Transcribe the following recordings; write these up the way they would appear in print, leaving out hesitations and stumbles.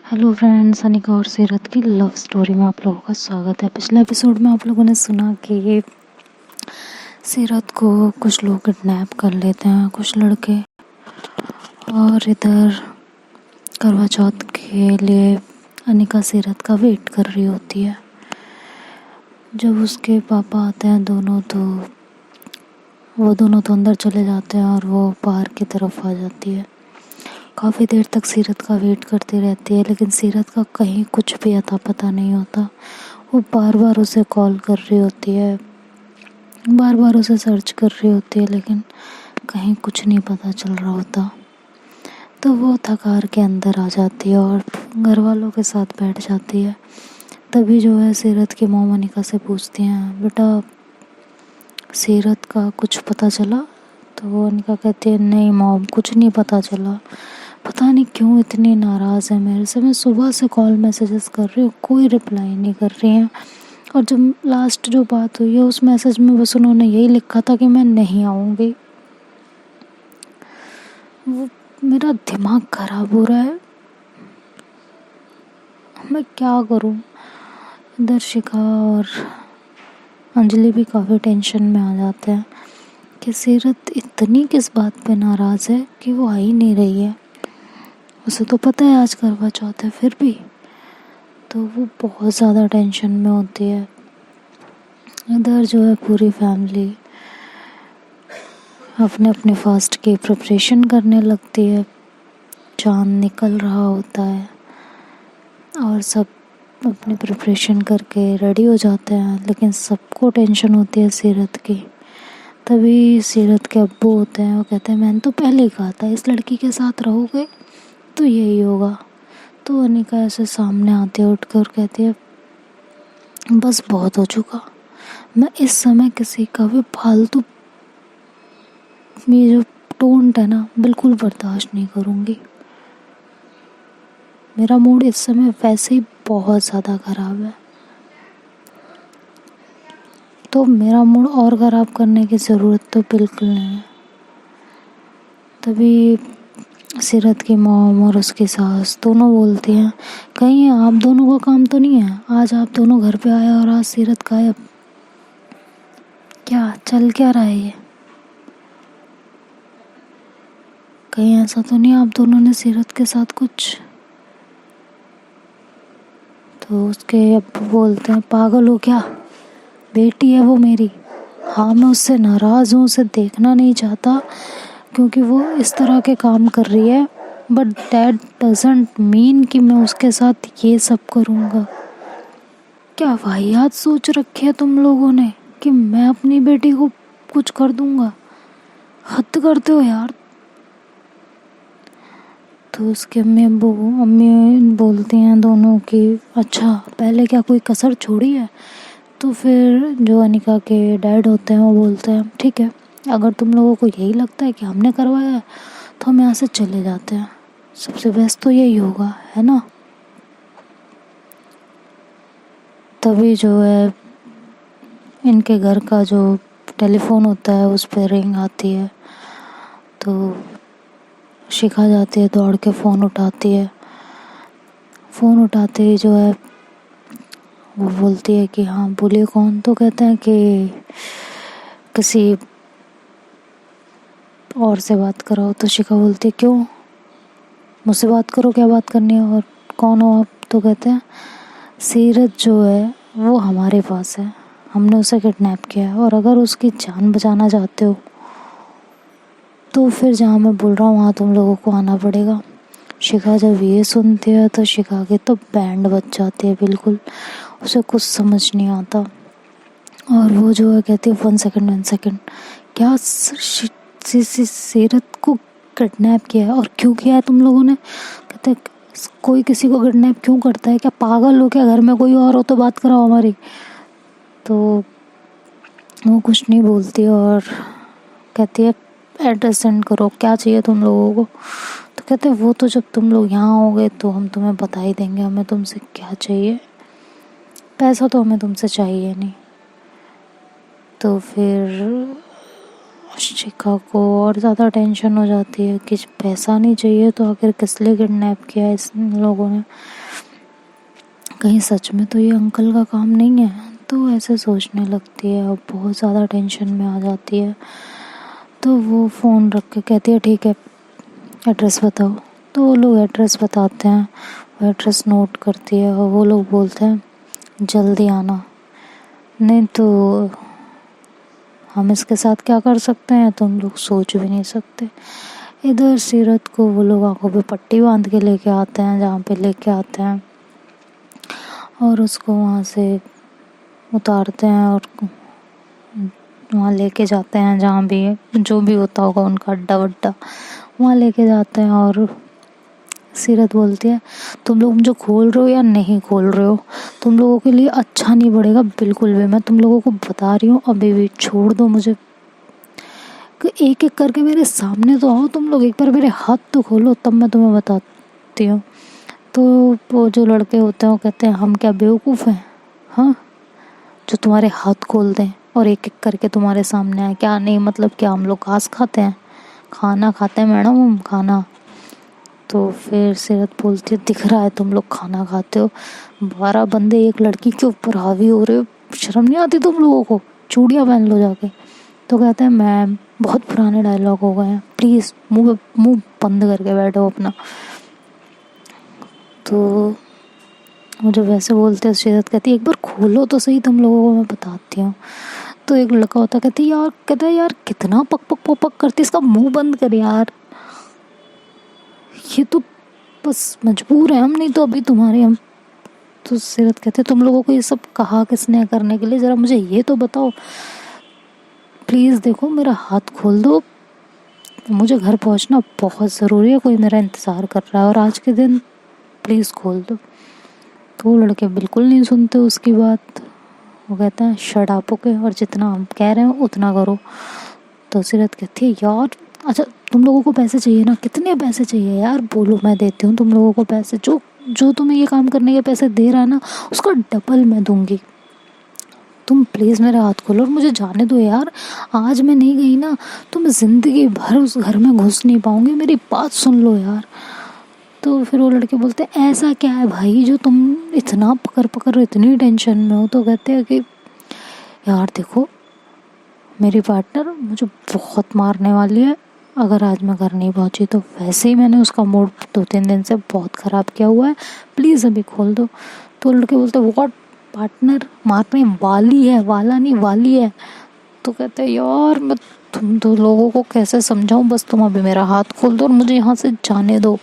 Hello friends, Anika और सीरत की लव स्टोरी में आप लोगों का स्वागत है। पिछले एपिसोड में आप लोगों ने सुना कि सीरत को कुछ लोग किडनैप कर लेते हैं, कुछ लड़के, और इधर करवा चौथ के लिए अनिका सीरत का वेट कर रही होती है। जब उसके पापा आते हैं वो दोनों तो अंदर चले जाते हैं और वो पार्क की तरफ आ जाती है। काफ़ी देर तक सीरत का वेट करती रहती है, लेकिन सीरत का कहीं कुछ भी अता पता नहीं होता। वो बार बार उसे कॉल कर रही होती है, बार बार उसे सर्च कर रही होती है, लेकिन कहीं कुछ नहीं पता चल रहा होता। तो वो थकार के अंदर आ जाती है और घर वालों के साथ बैठ जाती है। तभी जो है सीरत की मॉम अनिका से पूछती हैं, बेटा सीरत का कुछ पता चला? तो वो अनिका कहती है, नहीं मॉम, कुछ नहीं पता चला। पता नहीं क्यों इतनी नाराज़ है मेरे से। मैं सुबह से कॉल मैसेजेस कर रही हूँ, कोई रिप्लाई नहीं कर रही हैं। और जब लास्ट जो बात हुई है उस मैसेज में बस उन्होंने यही लिखा था कि मैं नहीं आऊँगी। वो मेरा दिमाग ख़राब हो रहा है, मैं क्या करूँ। इधर शिखा और अंजलि भी काफ़ी टेंशन में आ जाते हैं कि सीरत इतनी किस बात पे नाराज़ है कि वो आ ही नहीं रही है। उसे तो पता है आज करवा चौथ है, फिर भी तो वो बहुत ज़्यादा टेंशन में होती है। इधर जो है पूरी फैमिली अपने अपने फास्ट की प्रिपरेशन करने लगती है। चांद निकल रहा होता है और सब अपनी प्रिपरेशन करके रेडी हो जाते हैं, लेकिन सबको टेंशन होती है सीरत की। तभी सीरत के अब्बू होते हैं, वो कहते हैं मैंने तो पहले ही कहा था इस लड़की के साथ रहोगे तो यही होगा। तो अनिका ऐसे सामने आती है उठ कर, कहती है बस बहुत हो चुका, मैं इस समय किसी का भी फालतू ये जो टोंट है ना बिल्कुल बर्दाश्त नहीं करूँगी। मेरा मूड इस समय वैसे ही बहुत ज़्यादा ख़राब है, तो मेरा मूड और ख़राब करने की ज़रूरत तो बिल्कुल नहीं है। तभी सीरत की मॉम और उसकी सास दोनों बोलती हैं, कहीं आप दोनों का काम तो नहीं है, आज आप दोनों घर पे आए और आज सीरत गायब। क्या चल क्या रहा है ये? कहीं ऐसा तो नहीं आप दोनों ने सीरत के साथ कुछ? तो उसके अब्बू बोलते हैं, पागल हो क्या, बेटी है वो मेरी। हाँ मैं उससे नाराज़ हूँ, उसे देखना नहीं चाहता क्योंकि वो इस तरह के काम कर रही है, बट दैट डजंट मीन कि मैं उसके साथ ये सब करूँगा। क्या वाहियात सोच रखी है तुम लोगों ने कि मैं अपनी बेटी को कुछ कर दूँगा। हद करते हो यार। तो उसके अम्मी बोलती हैं दोनों कि अच्छा पहले क्या कोई कसर छोड़ी है? तो फिर जो अनिका के डैड होते हैं वो बोलते हैं, ठीक है, अगर तुम लोगों को यही लगता है कि हमने करवाया है तो हम यहाँ से चले जाते हैं, सबसे बेस्ट तो यही होगा, है ना। तभी जो है इनके घर का जो टेलीफोन होता है उस पर रिंग आती है। तो शिखा जाती है, दौड़ के फ़ोन उठाती है। फ़ोन उठाते ही जो है वो बोलती है कि हाँ बोलिए कौन। तो कहते हैं कि किसी और से बात कराओ। तो शिखा बोलती है क्यों, मुझसे बात करो, क्या बात करनी है, और कौन हो आप? तो कहते हैं सीरत जो है वो हमारे पास है, हमने उसे किडनैप किया है, और अगर उसकी जान बचाना चाहते हो तो फिर जहाँ मैं बोल रहा हूँ वहाँ तुम लोगों को आना पड़ेगा। शिखा जब ये सुनती है तो शिखा की तो बैंड बज जाती है, बिल्कुल उसे कुछ समझ नहीं आता। और वो जो है कहती है 1 सेकंड, क्या सीरत को किडनैप किया है? और क्यों किया है तुम लोगों ने? कहते हैं कोई किसी को किडनैप क्यों करता है, क्या पागल हो क्या, घर में कोई और हो तो बात कराओ हमारी। तो वो कुछ नहीं बोलती और कहती है एड्रेस सेंड करो, क्या चाहिए तुम लोगों को। तो कहते हैं वो तो जब तुम लोग यहाँ आओगे तो हम तुम्हें बता ही देंगे हमें तुमसे क्या चाहिए, पैसा तो हमें तुमसे चाहिए नहीं। तो फिर शिखा को और ज़्यादा टेंशन हो जाती है कि पैसा नहीं चाहिए तो आखिर किस लिए किडनैप किया इस लोगों ने, कहीं सच में तो ये अंकल का काम नहीं है। तो ऐसे सोचने लगती है और बहुत ज़्यादा टेंशन में आ जाती है। तो वो फ़ोन रख के कहती है ठीक है एड्रेस बताओ। तो वो लोग एड्रेस बताते हैं, वो एड्रेस नोट करती है और वो लोग बोलते हैं जल्दी आना, नहीं तो हम इसके साथ क्या कर सकते हैं तुम लोग सोच भी नहीं सकते। इधर सीरत को वो लोग आंखों पे पट्टी बांध के लेके आते हैं जहाँ पे लेके आते हैं और उसको वहाँ से उतारते हैं और वहाँ लेके जाते हैं जहाँ भी जो भी होता होगा उनका अड्डा वड्डा, वहाँ लेके जाते हैं। और सीरत बोलती है तुम लोग मुझे खोल रहे हो या नहीं खोल रहे हो, तुम लोगों के लिए अच्छा नहीं पड़ेगा बिल्कुल भी, मैं तुम लोगों को बता रही हूँ अभी भी, छोड़ दो मुझे। एक एक करके मेरे सामने तो आओ तुम लोग, एक बार मेरे हाथ तो खोलो तब मैं तुम्हें बताती हूँ। तो वो जो लड़के होते हैं वो कहते हैं हम क्या बेवकूफ़ हैं, हाँ, जो तुम्हारे हाथ खोल दें और एक एक करके तुम्हारे सामने आए, क्या नहीं मतलब क्या हम लोग घास खाते हैं, खाना खाते हैं मैडम हम, खाना। तो फिर सीरत बोलती है दिख रहा है तुम लोग खाना खाते हो, 12 बंदे एक लड़की के ऊपर हावी हो रहे हो, शर्म नहीं आती तुम लोगों को, चूड़ियाँ पहन लो जाके। तो कहते हैं मैम बहुत पुराने डायलॉग हो गए हैं, प्लीज़ मुंह बंद करके बैठो अपना। तो मुझे वैसे बोलते हैं, सीरत कहती है एक बार खोलो तो सही तुम लोगों को मैं बताती हूँ। तो एक लड़का होता कहती यार, कहता है यार कितना पक पक पक पक करती, इसका मुंह बंद कर यार, ये तो बस मजबूर है हम, नहीं तो अभी तुम्हारे हम। तो सीरत कहते तुम लोगों को ये सब कहा किसने करने के लिए, ज़रा मुझे ये तो बताओ प्लीज़, देखो मेरा हाथ खोल दो, मुझे घर पहुंचना बहुत ज़रूरी है, कोई मेरा इंतज़ार कर रहा है और आज के दिन प्लीज़ खोल दो। तो वो लड़के बिल्कुल नहीं सुनते उसकी बात, वो कहता है शट अप ओके, और जितना हम कह रहे हैं उतना करो। तो सीरत कहती है यार अच्छा तुम लोगों को पैसे चाहिए ना, कितने पैसे चाहिए यार बोलो, मैं देती हूँ तुम लोगों को पैसे, जो जो तुम्हें ये काम करने के पैसे दे रहा है ना उसका डबल मैं दूंगी, तुम प्लीज़ मेरा हाथ खोलो और मुझे जाने दो यार, आज मैं नहीं गई ना तो मैं ज़िंदगी भर उस घर में घुस नहीं पाऊँगी, मेरी बात सुन लो यार। तो फिर वो लड़के बोलते हैं ऐसा क्या है भाई जो तुम इतना पकड़ पकड़ इतनी टेंशन में हो। तो कहते हैं कि यार देखो मेरी पार्टनर मुझे बहुत मारने वाली है, अगर आज मैं घर नहीं पहुंची तो वैसे ही मैंने उसका मूड 2-3 दिन से बहुत ख़राब किया हुआ है, प्लीज़ अभी खोल दो। तो लड़के बोलते व्हाट, पार्टनर मारने वाली है, वाला नहीं वाली है। तो कहते हैं यार मैं तुम दो लोगों को कैसे समझाऊं, बस तुम अभी मेरा हाथ खोल दो और मुझे यहाँ से जाने दो,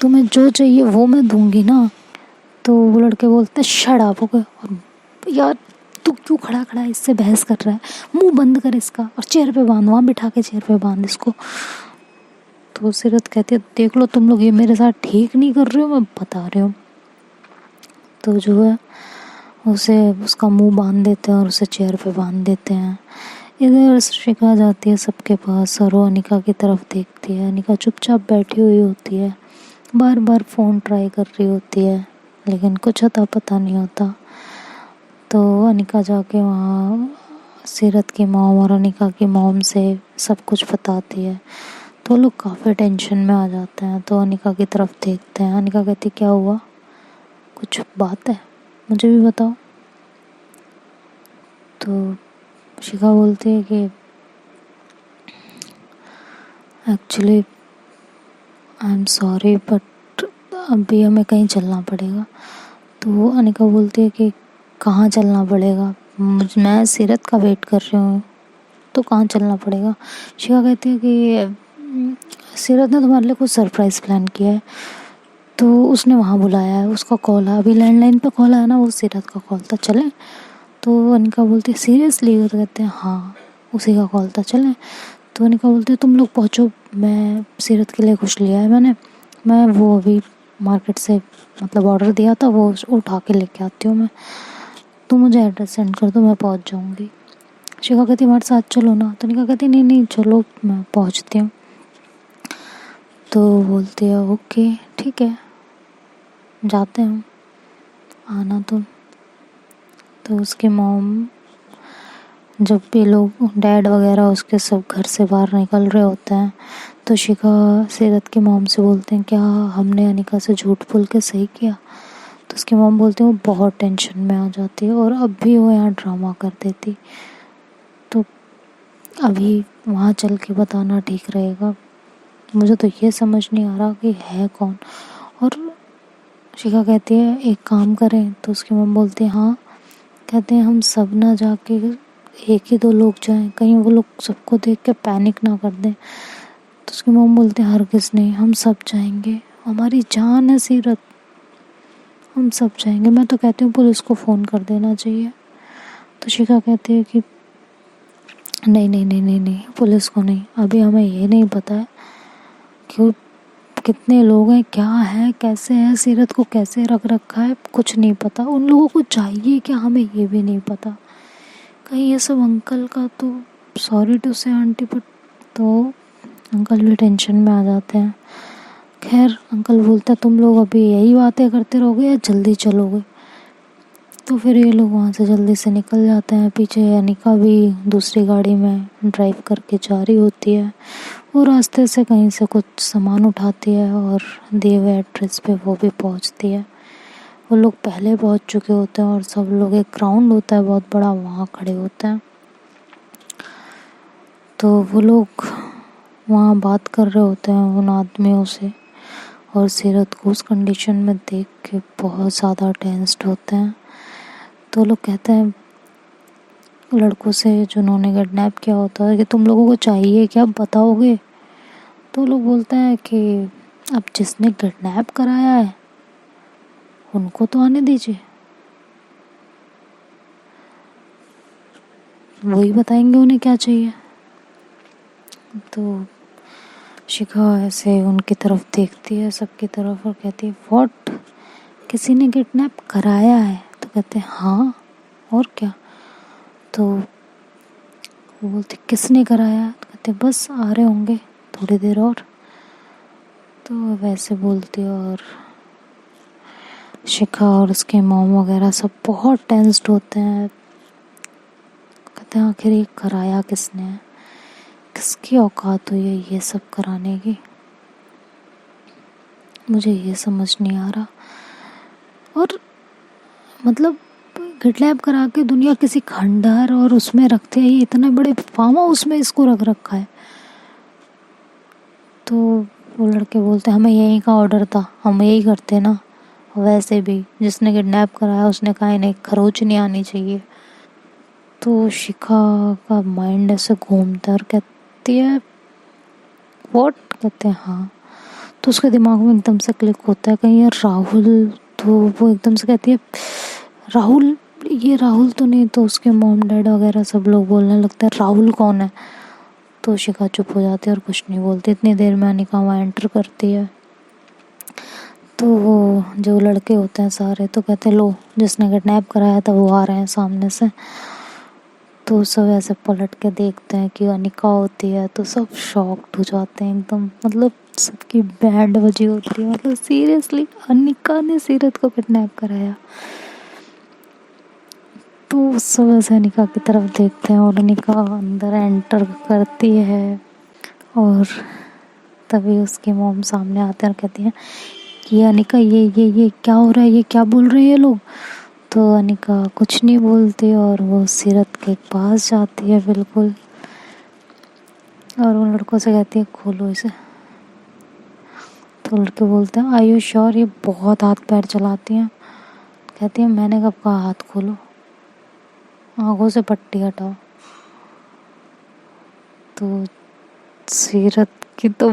तुम्हें जो चाहिए वो मैं दूंगी ना। तो वो लड़के बोलते हैं शट अप हो गए, और यार तू क्यों खड़ा खड़ा इससे बहस कर रहा है, मुंह बंद कर इसका और चेयर पे बांध, वहाँ बिठा के चेयर पे बांध इसको। तो सीरत कहती है देख लो तुम लोग ये मेरे साथ ठीक नहीं कर रहे हो, मैं बता रही हूँ। तो जो है उसे उसका मुंह बांध देते हैं और उसे चेयर पे बांध देते हैं। इधर शिखा जाती है सबके पास और वो अनिका की तरफ देखती है, अनिका चुपचाप बैठी हुई होती है, बार बार फ़ोन ट्राई कर रही होती है लेकिन कुछ अता पता नहीं होता। तो अनिका जाके वहाँ सीरत की मॉम और अनिका की मॉम से सब कुछ बताती है, तो लोग काफ़ी टेंशन में आ जाते हैं। तो अनिका की तरफ देखते हैं, अनिका कहती क्या हुआ, कुछ बात है मुझे भी बताओ। तो शिखा बोलती है कि actually I am sorry but अभी हमें कहीं चलना पड़ेगा। तो अनिका बोलती है कि कहाँ चलना पड़ेगा, मैं सीरत का वेट कर रही हूँ, तो कहाँ चलना पड़ेगा। शिखा कहती है कि सीरत ने तुम्हारे लिए कुछ सरप्राइज़ प्लान किया है, तो उसने वहाँ बुलाया है, उसका कॉल है, अभी लैंडलाइन पे कॉल आया ना वो सीरत का कॉल था, चलें। तो अनिका बोलती है सीरियसली, तो कहते हैं हाँ उसी का कॉल था, चलें। तो अनिका बोलती है तुम लोग पहुँचो, मैं सीरत के लिए कुछ लिया है मैंने, मैं वो अभी मार्केट से मतलब ऑर्डर दिया था वो उठा के लेके आती हूँ मैं, तो मुझे एड्रेस सेंड कर दो मैं पहुँच जाऊँगी। शिखा कहती हमारे साथ चलो ना, तो अनिका कहती नहीं नहीं चलो मैं पहुँचती हूँ। तो बोलती है ओके ठीक है जाते हैं आना तुम। तो उसकी मॉम जब ये लोग डैड वगैरह उसके सब घर से बाहर निकल रहे होते हैं तो शिखा सीरत की मॉम से बोलते हैं क्या हमने अनिका से झूठ बोल के सही किया। तो उसकी मॉम बोलते हैं वो बहुत टेंशन में आ जाती है और अब भी वो यहाँ ड्रामा कर देती। तो अभी वहाँ चल के बताना ठीक रहेगा। मुझे तो ये समझ नहीं आ रहा कि है कौन। और शिखा कहती है एक काम करें। तो उसकी मॉम बोलती है हाँ। कहते हैं हम सब ना जाके एक ही दो लोग जाएं, कहीं वो लोग सबको देख के पैनिक ना कर दें। तो उसकी मॉम बोलते हैं हरगिज़ नहीं, हम सब जाएंगे, हमारी जान है सीरत, हम सब जाएंगे। मैं तो कहती हूँ पुलिस को फ़ोन कर देना चाहिए। तो शिखा कहती है कि नहीं नहीं नहीं नहीं नहीं, पुलिस को नहीं, अभी हमें ये नहीं पता है कि कितने लोग हैं, क्या है, कैसे है, सीरत को कैसे रख रखा है, कुछ नहीं पता। उन लोगों को चाहिए क्या, हमें ये भी नहीं पता। कहीं ये सब अंकल का तो, सॉरी टू से आंटी, बट तो अंकल भी टेंशन में आ जाते हैं। खैर अंकल बोलते हैं तुम लोग अभी यही बातें करते रहोगे या जल्दी चलोगे। तो फिर ये लोग वहाँ से जल्दी से निकल जाते हैं। पीछे अनिका भी दूसरी गाड़ी में ड्राइव करके जा रही होती है। वो रास्ते से कहीं से कुछ सामान उठाती है और दिए हुए एड्रेस पे वो भी पहुँचती है। वो लोग पहले पहुँच चुके होते हैं और सब लोग, एक ग्राउंड होता है बहुत बड़ा, वहाँ खड़े होते हैं। तो वो लोग वहाँ बात कर रहे होते हैं उन आदमियों से और सीरत को उस कंडीशन में देख के बहुत ज़्यादा टेंस्ड होते हैं। तो लोग कहते हैं लड़कों से जिन्होंने किडनैप किया होता है कि तुम लोगों को चाहिए क्या, बताओगे। तो लोग बोलते हैं कि अब जिसने किडनैप कराया है उनको तो आने दीजिए, वही बताएंगे उन्हें क्या चाहिए। तो शिखा ऐसे उनकी तरफ देखती है, सबकी तरफ, और कहती है व्हाट, किसी ने किडनैप कराया है। तो कहते हैं हाँ और क्या। तो वो बोलते किसने कराया। तो कहते बस आ रहे होंगे थोड़ी देर और। तो वैसे बोलती है और शिखा और उसके मॉम वगैरह सब बहुत टेंस्ड होते हैं। कहते हैं आखिर ये कराया किसने है, किसकी औकात हुई है ये सब कराने की, मुझे ये समझ नहीं आ रहा। और मतलब किडनैप करा के दुनिया किसी खंडहर और उसमें रखते हैं, ये इतने बड़े फार्म हाउस में इसको रख रखा है। तो वो लड़के बोलते हमें यहीं का ऑर्डर था, हम यही करते ना, वैसे भी जिसने किडनैप कराया उसने कहा नहीं, खरोच नहीं आनी चाहिए। तो शिखा का माइंड ऐसे घूमता है और कहती है व्हाट। कहते हैं हाँ। तो उसके दिमाग में एकदम से क्लिक होता है कहीं यार राहुल। तो वो एकदम से कहती है राहुल, ये राहुल तो नहीं। तो उसके मॉम डैड वगैरह सब लोग बोलने लगते हैं राहुल कौन है। तो शिखा चुप हो जाती है और कुछ नहीं बोलती। इतनी देर में अनिका वहाँ एंटर करती है। तो वो जो लड़के होते हैं सारे तो कहते लो जिसने किडनैप कराया था वो आ रहे हैं सामने से। तो सब ऐसे पलट के देखते हैं कि अनिका होती है। तो सब शॉक्ड हो जाते हैं एकदम, मतलब सबकी बैंड बजी होती है, मतलब सीरियसली अनिका ने सीरत को किडनैप कराया। तो सब ऐसे अनिका की तरफ देखते हैं और अनिका अंदर एंटर करती है और तभी उसकी मॉम सामने आते हैं और कहती हैं ये अनिका, ये क्या हो रहा है, ये क्या बोल रहे हैं ये लोग। तो अनिका कुछ नहीं बोलती और वो सीरत के पास जाती है बिल्कुल और उन लड़कों से कहती है खोलो इसे। तो लड़के बोलते हैं आर यू श्योर, ये बहुत हाथ पैर चलाती हैं। कहती है मैंने कब कहा हाथ खोलो, आँखों से पट्टी हटाओ। तो सीरत की तो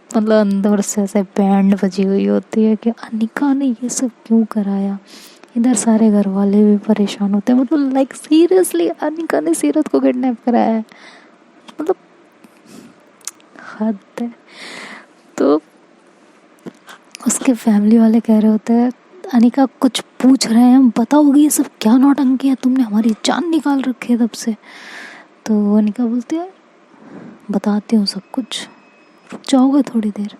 मतलब अंदर से ऐसे बैंड बजी हुई होती है कि अनिका ने ये सब क्यों कराया। इधर सारे घर वाले भी परेशान होते हैं, मतलब लाइक सीरियसली अनिका ने सीरत को किडनैप कराया है, मतलब हद है। तो उसके फैमिली वाले कह रहे होते हैं अनिका कुछ पूछ रहे हैं, हम बताओगी ये सब क्या नौटंकी है, तुमने हमारी जान निकाल रखी है तब से। तो अनिका बोलती है बताती हूँ सब कुछ, रुक जाओगे थोड़ी देर।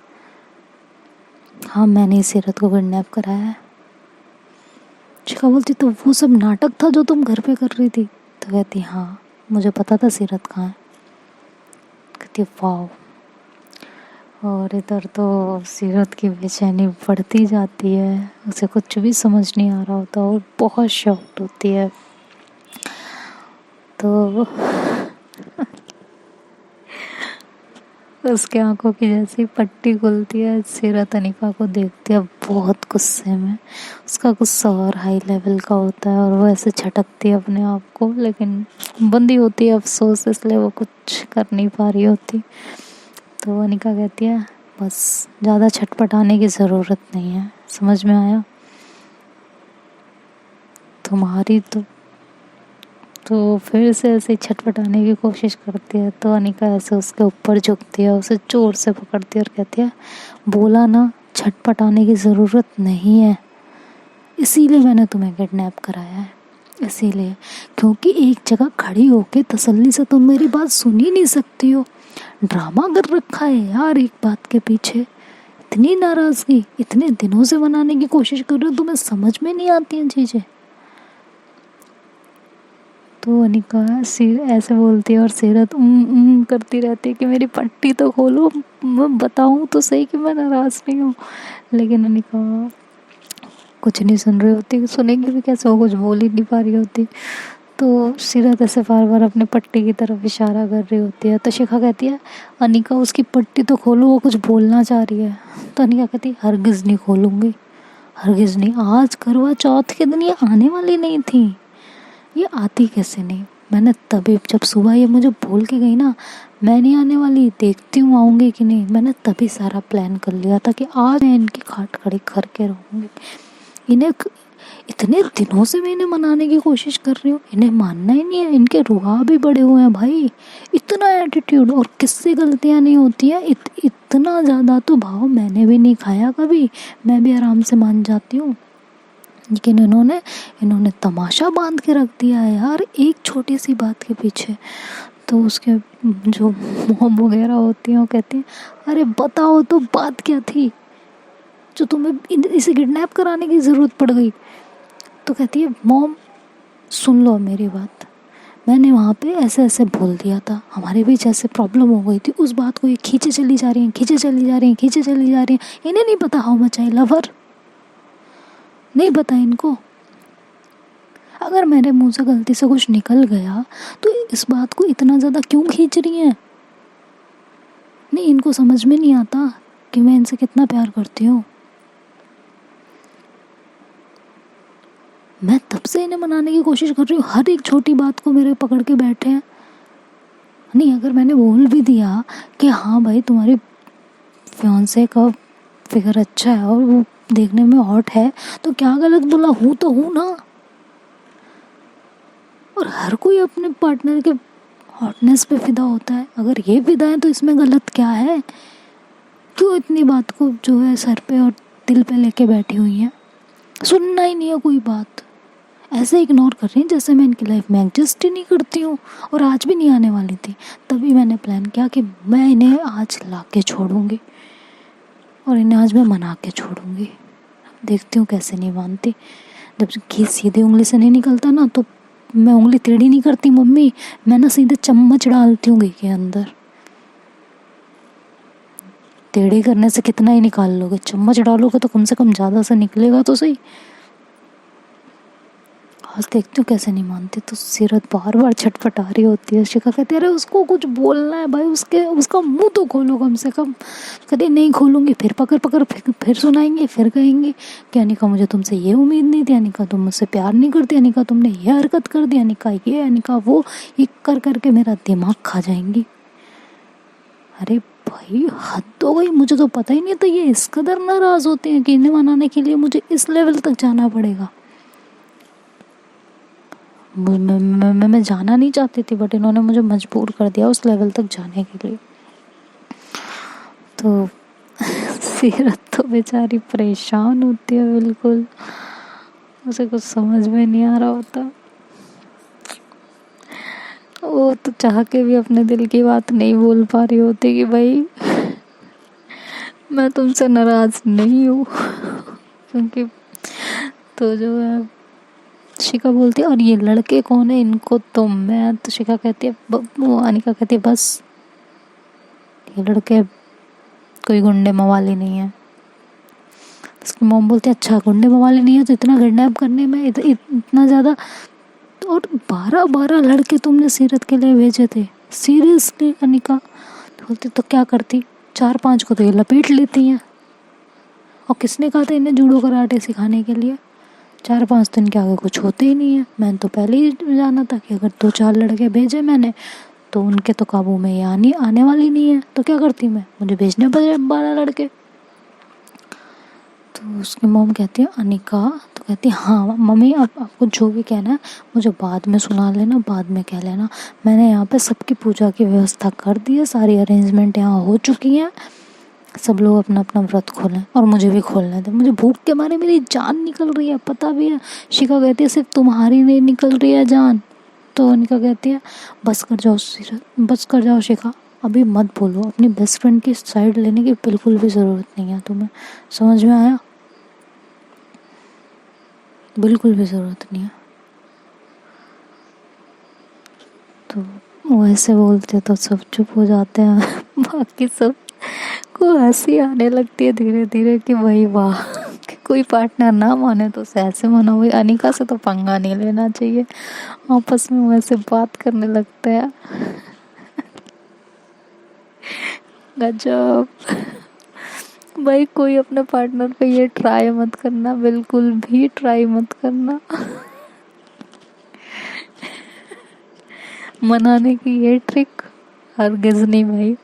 हाँ मैंने सीरत को किडनैप कराया है। शिखा बोलती तो वो सब नाटक था जो तुम घर पे कर रही थी। तो कहती हाँ मुझे पता था सीरत कहाँ है। कहती वाह। और इधर तो सीरत की बेचैनी बढ़ती जाती है, उसे कुछ भी समझ नहीं आ रहा होता और बहुत शॉक्ड होती है। तो उसके आंखों की जैसी पट्टी खुलती है, सीरत अनिका को देखती है बहुत गुस्से में। उसका गुस्सा और हाई लेवल का होता है और वो ऐसे झटकती है अपने आप को, लेकिन बंदी होती है अफसोस, इसलिए वो कुछ कर नहीं पा रही होती। तो अनिका कहती है बस ज़्यादा छटपटाने की ज़रूरत नहीं है, समझ में आया तुम्हारी। तो फिर से ऐसे छटपटाने की कोशिश करती है, तो अनिका ऐसे उसके ऊपर झुकती है, उसे जोर से पकड़ती है और कहती है बोला ना छटपटाने की ज़रूरत नहीं है, इसीलिए मैंने तुम्हें किडनैप कराया है। इसीलिए क्योंकि एक जगह खड़ी होके तसल्ली से तुम मेरी बात सुन ही नहीं सकती हो। ड्रामा कर रखा है यार एक बात के पीछे। इतनी नाराज़गी इतने दिनों से मनाने की कोशिश कर रहे हो, तुम्हें समझ में नहीं आती हैं चीज़ें। तो अनिका ऐसे बोलती है और सीरत करती रहती है कि मेरी पट्टी तो खोलो, मैं बताऊँ तो सही कि मैं नाराज़ नहीं हूँ। लेकिन अनिका कुछ नहीं सुन रही होती, सुनेगी भी कैसे, वो कुछ बोल ही नहीं पा रही होती। तो सीरत ऐसे बार बार अपनी पट्टी की तरफ इशारा कर रही होती है। तो शिखा कहती है अनिका उसकी पट्टी तो खोलो, वो कुछ बोलना चाह रही है। तो अनिका कहती है हरगिज़ नहीं खोलूँगी, हरगिज़ नहीं। आज करवा चौथ के दिन ये आने वाली नहीं थी, ये आती कैसे नहीं। मैंने तभी जब सुबह ये मुझे बोल के गई ना मैं नहीं आने वाली, देखती हूँ आऊँगी कि नहीं, मैंने तभी सारा प्लान कर लिया था कि आज मैं इनकी खाट खड़ी करके रहूँगी। इन्हें इतने दिनों से मैं इन्हें मनाने की कोशिश कर रही हूँ, इन्हें मानना ही नहीं है। इनके रुआ भी बड़े हुए हैं भाई, इतना एटीट्यूड। और किससे गलतियाँ नहीं होती हैं, इतना ज़्यादा तो भाव मैंने भी नहीं खाया कभी, मैं भी आराम से मान जाती हूँ। लेकिन इन्होंने तमाशा बांध के रख दिया है यार एक छोटी सी बात के पीछे। तो उसके जो मॉम वगैरह होती हैं वो कहती हैं अरे बताओ तो बात क्या थी जो तुम्हें इसे किडनैप कराने की ज़रूरत पड़ गई। तो कहती है मॉम सुन लो मेरी बात, मैंने वहाँ पे ऐसे ऐसे बोल दिया था, हमारे बीच ऐसे प्रॉब्लम हो गई थी, उस बात को ये खींचे चली जा रही हैं, खींचे चली जा रही हैं, खींचे चली जा रही हैं। इन्हें नहीं पता हाउ मच आई लव हर, नहीं पता इनको। अगर मेरे मुंह से गलती से कुछ निकल गया तो इस बात को इतना ज़्यादा क्यों खींच रही हैं। नहीं इनको समझ में नहीं आता कि मैं इनसे कितना प्यार करती हूँ। मैं तब से इन्हें मनाने की कोशिश कर रही हूँ, हर एक छोटी बात को मेरे पकड़ के बैठे हैं। नहीं अगर मैंने बोल भी दिया कि हाँ भाई तुम्हारी फियांसे का फिगर अच्छा है और वो देखने में हॉट है, तो क्या गलत बोला, हूँ तो हूँ ना। और हर कोई अपने पार्टनर के हॉटनेस पे फिदा होता है, अगर ये फिदा है तो इसमें गलत क्या है। क्यों इतनी बात को जो है सर पे और दिल पे लेके बैठी हुई हैं, सुनना ही नहीं है कोई बात, ऐसे इग्नोर कर रही हैं जैसे मैं इनकी लाइफ में एडजस्ट ही नहीं करती हूँ और आज भी नहीं आने वाली थी। तभी मैंने प्लान किया कि मैं इन्हें आज ला के छोड़ूंगी और इन्हें आज मैं मना के छोड़ूंगी। देखती हूँ कैसे नहीं मानती। जब घी सीधे उंगली से नहीं निकलता ना तो मैं उंगली टेढ़ी नहीं करती मम्मी, मैं ना सीधे चम्मच डालती हूँ घी के अंदर। टेढ़ी करने से कितना ही निकाल लोगे, चम्मच डालोगे तो कम से कम ज़्यादा से निकलेगा तो सही। आज देखती हूँ कैसे नहीं मानती। तो सीरत बार बार छटपटा रही होती है। शिखा कहती है अरे उसको कुछ बोलना है भाई, उसका मुंह तो खोलो कम से कम। कहती नहीं खोलूंगी, फिर पकड़ पकड़ फिर सुनाएंगे, फिर कहेंगे कि अनिका मुझे तुमसे ये उम्मीद नहीं थी, अनिका तुम मुझसे प्यार नहीं करती, अनिका तुमने ये हरकत कर दी, अनिका ये अनिका वो, ये कर करके मेरा दिमाग खा जाएंगी। अरे भाई हद हो गई, मुझे तो पता ही नहीं था ये इस कदर नाराज़ होते हैं कि इन्हें मनाने के लिए मुझे इस लेवल तक जाना पड़ेगा। मैं जाना नहीं चाहती थी बट इन्होंने मुझे मजबूर कर दिया उस लेवल तक जाने के लिए। तो सीरत तो बेचारी परेशान होती है बिल्कुल, उसे कुछ समझ में नहीं आ रहा होता। वो तो चाह के भी अपने दिल की बात नहीं बोल पा रही होती कि भाई मैं तुमसे नाराज़ नहीं हूँ क्योंकि तो जो है शिखा बोलती है और ये लड़के कौन है, इनको तो मैं, तो शिखा कहती है वो अनिका कहती है बस ये लड़के कोई गुंडे मवाली नहीं है। उसकी मॉम बोलती है अच्छा गुंडे मवाली नहीं है तो इतना किडनैप करने में इतना ज़्यादा, और 12 लड़के तुमने सीरत के लिए भेजे थे सीरियसली अनिका? तो बोलती तो क्या करती, 4-5 को तो ये लपेट लेती हैं, और किसने कहा था इन्हें जूडो कराटे सिखाने के लिए? 4-5 तो इनके आगे कुछ होते ही नहीं है। मैंने तो पहले ही जाना था कि अगर 2-4 लड़के भेजे मैंने तो उनके तो काबू में ये आने वाली नहीं है, तो क्या करती मैं, मुझे भेजने पड़े 12 लड़के। तो उसकी मॉम कहती है अनिका, तो कहती है हाँ मम्मी अब आपको जो भी कहना है मुझे बाद में सुना लेना, बाद में कह लेना, मैंने यहाँ पे सबकी पूजा की व्यवस्था कर दी है, सारी अरेंजमेंट यहाँ हो चुकी हैं, सब लोग अपना अपना व्रत खोलें और मुझे भी खोलने दें, मुझे भूख के मारे मेरी जान निकल रही है, पता भी है। शिखा कहती है सिर्फ तुम्हारी नहीं निकल रही है जान। तो अनिका कहती है बस कर जाओ सीरत, बस कर जाओ शिखा, अभी मत बोलो, अपनी बेस्ट फ्रेंड की साइड लेने की बिल्कुल भी ज़रूरत नहीं है तुम्हें, समझ में आया? बिल्कुल भी ज़रूरत नहीं है। तो वो ऐसे बोलते तो सब चुप हो जाते हैं बाकी सब को हंसी आने लगती है धीरे धीरे कि भाई वाह कि कोई पार्टनर ना माने तो उसे ऐसे मानो, भाई अनिका से तो पंगा नहीं लेना चाहिए, आपस में वैसे बात करने लगते हैं। गजब। भाई कोई अपने पार्टनर पे ये ट्राई मत करना, बिल्कुल भी ट्राई मत करना मनाने की ये ट्रिक हरगिज़ नहीं भाई।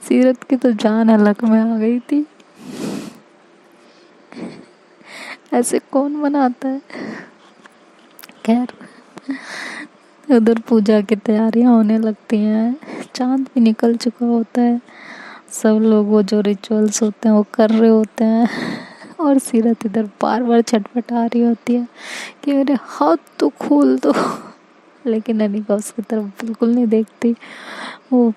सीरत की तो जान हलक में आ गई थी, ऐसे कौन मनाता है। खैर उधर पूजा की तैयारियां होने लगती हैं, चांद भी निकल चुका होता है, सब लोग वो जो रिचुअल्स होते हैं वो कर रहे होते हैं, और सीरत इधर बार बार छटपटा रही होती है कि मेरे हाथ तो खोल दो लेकिन अनिका उसकी तरफ बिल्कुल नहीं देखती, वो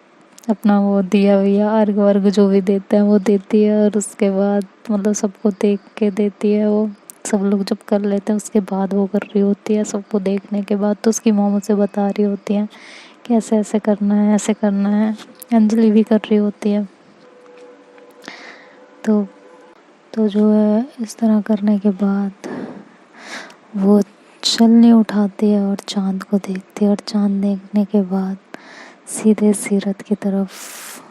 अपना वो दिया विया अर्घ वर्घ जो भी देते हैं वो देती है, और उसके बाद मतलब सबको देख के देती है, वो सब लोग जब कर लेते हैं उसके बाद वो कर रही होती है, सबको देखने के बाद तो उसकी मॉम उसे बता रही होती है कि ऐसे ऐसे करना है, ऐसे करना है। अंजलि भी कर रही होती है। तो जो है इस तरह करने के बाद वो छलनी उठाती है और चांद को देखती है, और चांद देखने के बाद सीधे सीरत की तरफ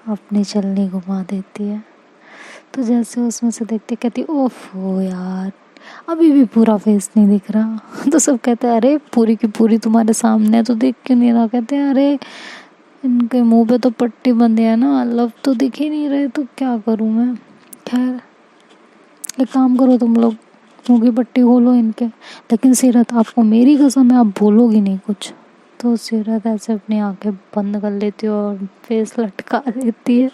अपनी छलनी घुमा देती है। तो जैसे उसमें से देखती कहती ओफो यार अभी भी पूरा फेस नहीं दिख रहा तो सब कहते हैं अरे पूरी की पूरी तुम्हारे सामने है तो दिख क्यों नहीं रहा? कहते हैं अरे इनके मुंह पे तो पट्टी बंधी है ना, लब तो दिख ही नहीं रहे, तो क्या करूं मैं। खैर एक काम करो तुम लोग, मुंह की पट्टी खोलो इनके, लेकिन सीरत आपको मेरी कसम है आप बोलोगी नहीं कुछ। तो सीरत ऐसे अपनी आंखें बंद कर लेती है और फेस लटका लेती है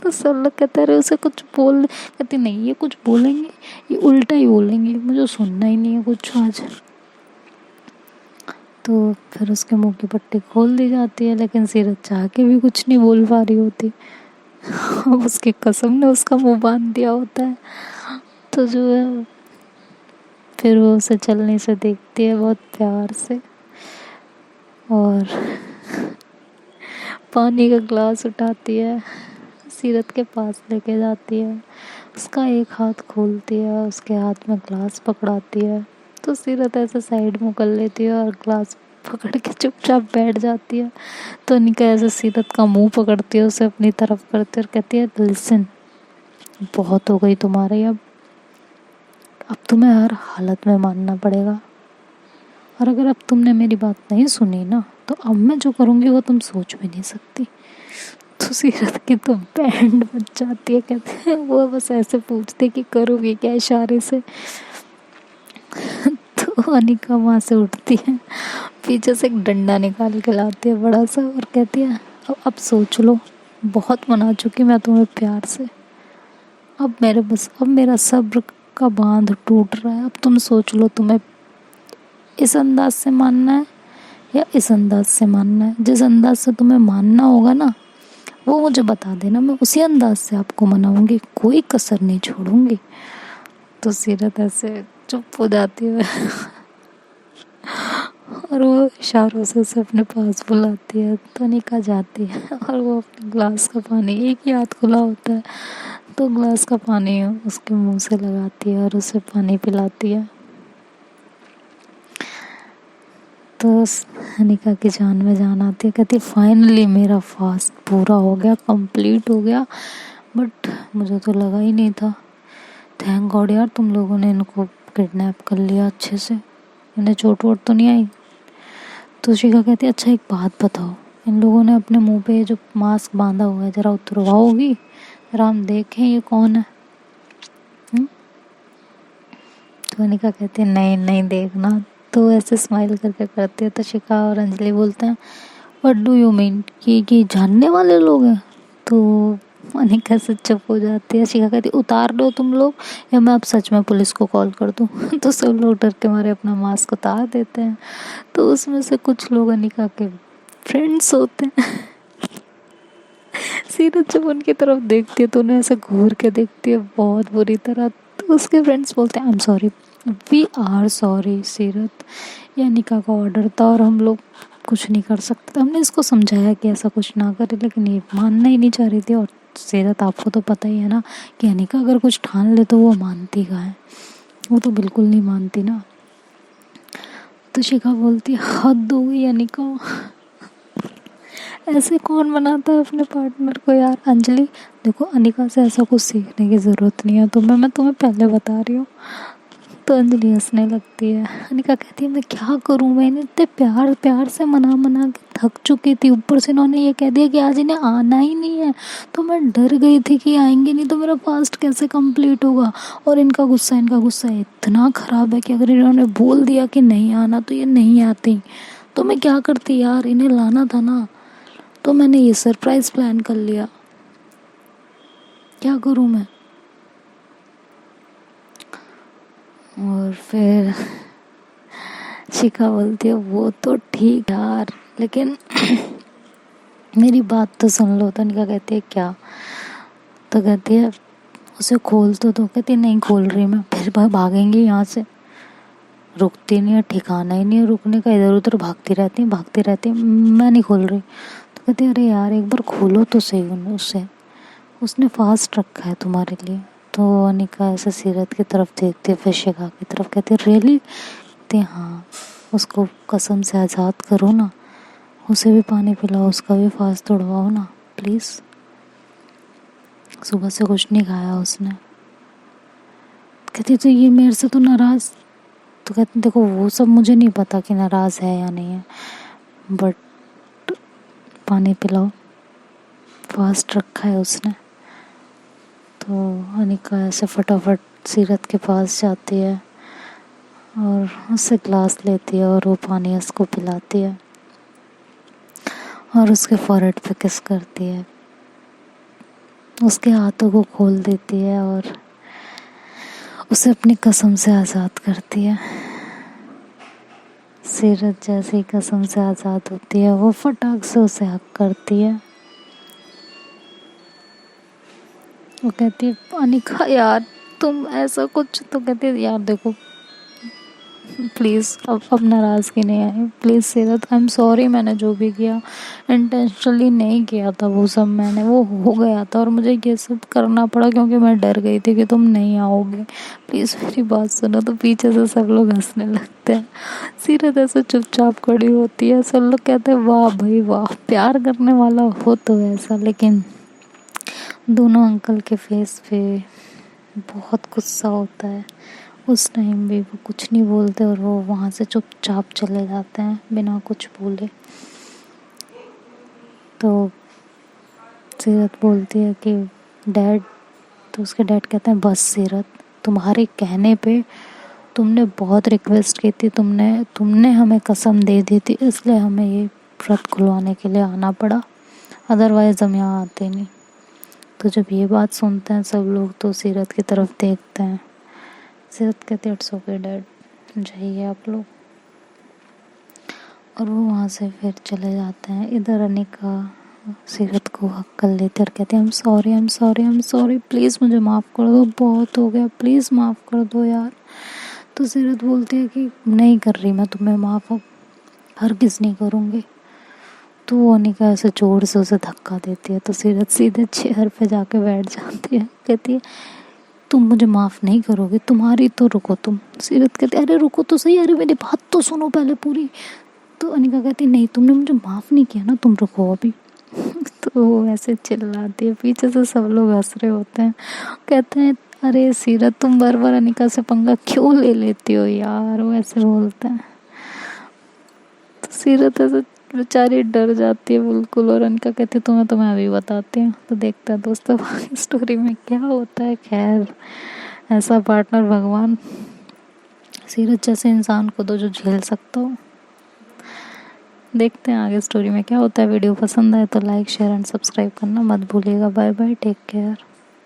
तो सब लोग कहते रहे उसे कुछ बोल, कहती नहीं ये कुछ बोलेंगे, ये उल्टा ही बोलेंगे, मुझे सुनना ही नहीं है कुछ आज। तो फिर उसके मुंह की पट्टी खोल दी जाती है, लेकिन सीरत चाह के भी कुछ नहीं बोल पा रही होती उसकी कसम ने उसका मुंह बांध दिया होता है। तो जो है फिर वो उसे चलने से देखती है बहुत प्यार से, और पानी का ग्लास उठाती है, सीरत के पास लेके जाती है, उसका एक हाथ खोलती है, उसके हाथ में ग्लास पकड़ाती है। तो सीरत ऐसे साइड मुँह कर लेती है और ग्लास पकड़ के चुपचाप बैठ जाती है। तो अनिका ऐसे सीरत का मुंह पकड़ती है, उसे अपनी तरफ करती है और कहती है लिसन बहुत हो गई तुम्हारी, अब तुम्हें हर हालत में मानना पड़ेगा, और अगर अब तुमने मेरी बात नहीं सुनी ना तो अब मैं जो करूँगी वो तुम सोच भी नहीं सकती। तो सीरत की तो बैंड बज जाती है, कहते हैं वो बस ऐसे पूछते कि करोगी क्या इशारे से तो अनिका वहाँ से उठती है, पीछे से एक डंडा निकाल के लाती है बड़ा सा, और कहती है अब सोच लो, बहुत मना चुकी मैं तुम्हें प्यार से, अब मेरा सब्र का बांध टूट रहा है, अब तुम सोच लो तुम्हें इस अंदाज से मानना है या इस अंदाज से मानना है। जिस अंदाज से तुम्हें मानना होगा ना वो मुझे बता देना, मैं उसी अंदाज से आपको मनाऊंगी, कोई कसर नहीं छोड़ूंगी। तो सीरत ऐसे चुप हो जाती है और वो इशारों से उसे अपने पास बुलाती है। तो निका जाती है और वो अपने ग्लास का पानी, एक ही हाथ खुला होता है, तो ग्लास का पानी उसके मुंह से लगाती है और उसे पानी पिलाती है। तो अनिका की जान में जान आती है, कहती फाइनली मेरा फास्ट पूरा हो गया, कंप्लीट हो गया। बट मुझे तो लगा ही नहीं था। थैंक गॉड यार, तुम लोगों ने इनको किडनैप कर लिया अच्छे से, इन्हें चोट वोट तो नहीं आई। तो शिखा कहती है अच्छा एक बात बताओ, इन लोगों ने अपने मुंह पे जो मास्क बांधा हुआ है जरा उतरवाओगी, जरा हम देखें ये कौन है। तो अनिका कहती है नहीं नहीं देखना। तो ऐसे स्माइल करके करती है। तो शिखा और अंजलि बोलते हैं व्हाट डू यू मीन, कि जानने वाले लोग हैं। तो अनिका से चुप हो जाती है। शिखा कहती उतार दो तुम लोग या मैं अब सच में पुलिस को कॉल कर दूँ। तो सब लोग डर के मारे अपना मास्क उतार देते हैं। तो उसमें से कुछ लोग अनिका के फ्रेंड्स होते हैं। सीरत जब उनकी तरफ देखती है तो उन्हें ऐसे घूर के देखती है बहुत बुरी तरह। तो उसके फ्रेंड्स बोलते हैं I am sorry, we are sorry Seerat, ये अनिका का ऑर्डर था और हम लोग कुछ नहीं कर सकते। तो हमने इसको समझाया कि ऐसा कुछ ना करे, लेकिन ये मानना ही नहीं चाह रही थी। और सीरत आपको तो पता ही है ना कि अनिका अगर कुछ ठान ले तो वो मानती कहाँ है, वो तो बिल्कुल नहीं मानती ना। तो शिखा बोलती हद हो गई अनिका, ऐसे कौन बनाता है अपने पार्टनर को यार। अंजलि देखो अनिका से ऐसा कुछ सीखने की ज़रूरत नहीं है तुम्हें, मैं तुम्हें पहले बता रही हूँ। तो अंजलि हंसने लगती है। अनिका कहती है मैं क्या करूँ, मैंने इतने प्यार प्यार से मना मना के थक चुकी थी, ऊपर से इन्होंने ये कह दिया कि आज इन्हें आना ही नहीं है। तो मैं डर गई थी कि आएंगे नहीं तो मेरा फास्ट कैसे कंप्लीट होगा। और इनका गुस्सा इतना ख़राब है कि अगर इन्होंने बोल दिया कि नहीं आना तो ये नहीं आती। तो मैं क्या करती यार, इन्हें लाना था ना। तो मैंने ये सरप्राइज प्लान कर लिया, क्या करूं मैं। और फिर शिखा बोलती है वो तो ठीक यार, लेकिन मेरी बात तो सुन लो। तो निका कहती है क्या। तो कहती है उसे खोल तो कहती है नहीं खोल रही मैं, फिर भागेंगे यहाँ से, रुकती नहीं है, ठिकाना ही नहीं है रुकने का, इधर उधर भागती रहती है, मैं नहीं खोल रही। तो कहती है अरे यार एक बार खोलो तो सही उससे, उसने फास्ट रखा है तुम्हारे लिए। तो अनिका ऐसे सीरत की तरफ देखती है, फिर शिखा की तरफ, कहती है रियली। कहती हाँ, उसको कसम से आज़ाद करो ना, उसे भी पानी पिलाओ, उसका भी फास्ट तोड़वाओ ना प्लीज़, सुबह से कुछ नहीं खाया उसने। कहती तो ये मेरे से तो नाराज़। तो कहते देखो वो सब मुझे नहीं पता कि नाराज़ है या नहीं है, बट पानी पिलाओ, फास्ट रखा है उसने। तो अनिका ऐसे फटाफट सीरत के पास जाती है और उससे ग्लास लेती है और वो पानी उसको पिलाती है और उसके फोrehead पे किस करती है, उसके हाथों को खोल देती है और उसे अपनी कसम से आज़ाद करती है। सीरत जैसे ही कसम से आज़ाद होती है वो फटाक से उसे हक करती है। वो कहती है अनिका यार तुम ऐसा कुछ। तो कहती है यार देखो प्लीज़ अब नाराज़गी नहीं आए प्लीज़ सीरत, आई एम सॉरी, मैंने जो भी किया इंटेंशनली नहीं किया था, वो सब मैंने वो हो गया था और मुझे ये सब करना पड़ा क्योंकि मैं डर गई थी कि तुम नहीं आओगे, प्लीज़ मेरी बात सुनो। तो पीछे से सब लोग हंसने लगते हैं। सीरत ऐसे चुपचाप खड़ी होती है, सब लोग कहते हैं वाह भाई वाह, प्यार करने वाला हो तो ऐसा। लेकिन दोनों अंकल के फेस पे बहुत गुस्सा होता है। उस टाइम भी वो कुछ नहीं बोलते और वो वहाँ से चुपचाप चले जाते हैं बिना कुछ बोले। तो सीरत बोलती है कि डैड। तो उसके डैड कहते हैं बस सीरत, तुम्हारे कहने पे तुमने बहुत रिक्वेस्ट की थी, तुमने हमें कसम दे दी थी, इसलिए हमें ये व्रत खुलवाने के लिए आना पड़ा, अदरवाइज़ हम यहाँ आते नहीं। तो जब ये बात सुनते हैं सब लोग तो सीरत की तरफ देखते हैं। सीरत कहते इट्स ओके डैड, जाइए आप लोग। और वो वहाँ से फिर चले जाते हैं। इधर अनिका सीरत को हक कर लेते और कहते आई am sorry, I am sorry, I am sorry, please मुझे माफ़ कर दो, बहुत हो गया, प्लीज़ माफ़ कर दो यार। तो सीरत बोलती है कि नहीं कर रही मैं तुम्हें माफ़, अब हरगिज़ नहीं करूँगी। तो वो अनिका ऐसे जोर से उसे धक्का देती है, तो सीरत सीधे चेयर पे जाके बैठ जाती है। कहती है तुम मुझे माफ़ नहीं करोगे, तुम्हारी तो रुको तुम। सीरत कहती है अरे रुको तो सही, अरे मेरी बात तो सुनो पहले पूरी। तो अनिका कहती नहीं, तुमने मुझे माफ़ नहीं किया ना, तुम रुको अभी। तो वो ऐसे चिल्लाती है, पीछे से सब लोग हंस रहे होते हैं। कहते हैं अरे सीरत तुम बार बार अनिका से पंगा क्यों ले लेती हो यार, वो ऐसे बोलते हैं। तो सीरत ऐसे बेचारी डर जाती है बिल्कुल, और अनिका कहती है तुम्हें अभी बताती हूँ। तो देखता है दोस्तों स्टोरी में क्या होता है। खैर ऐसा पार्टनर भगवान सीरत जैसे इंसान को दो जो झेल सकता हो। देखते हैं आगे स्टोरी में क्या होता है। वीडियो पसंद आए तो लाइक शेयर एंड सब्सक्राइब करना मत भूलिएगा। Bye bye, take care.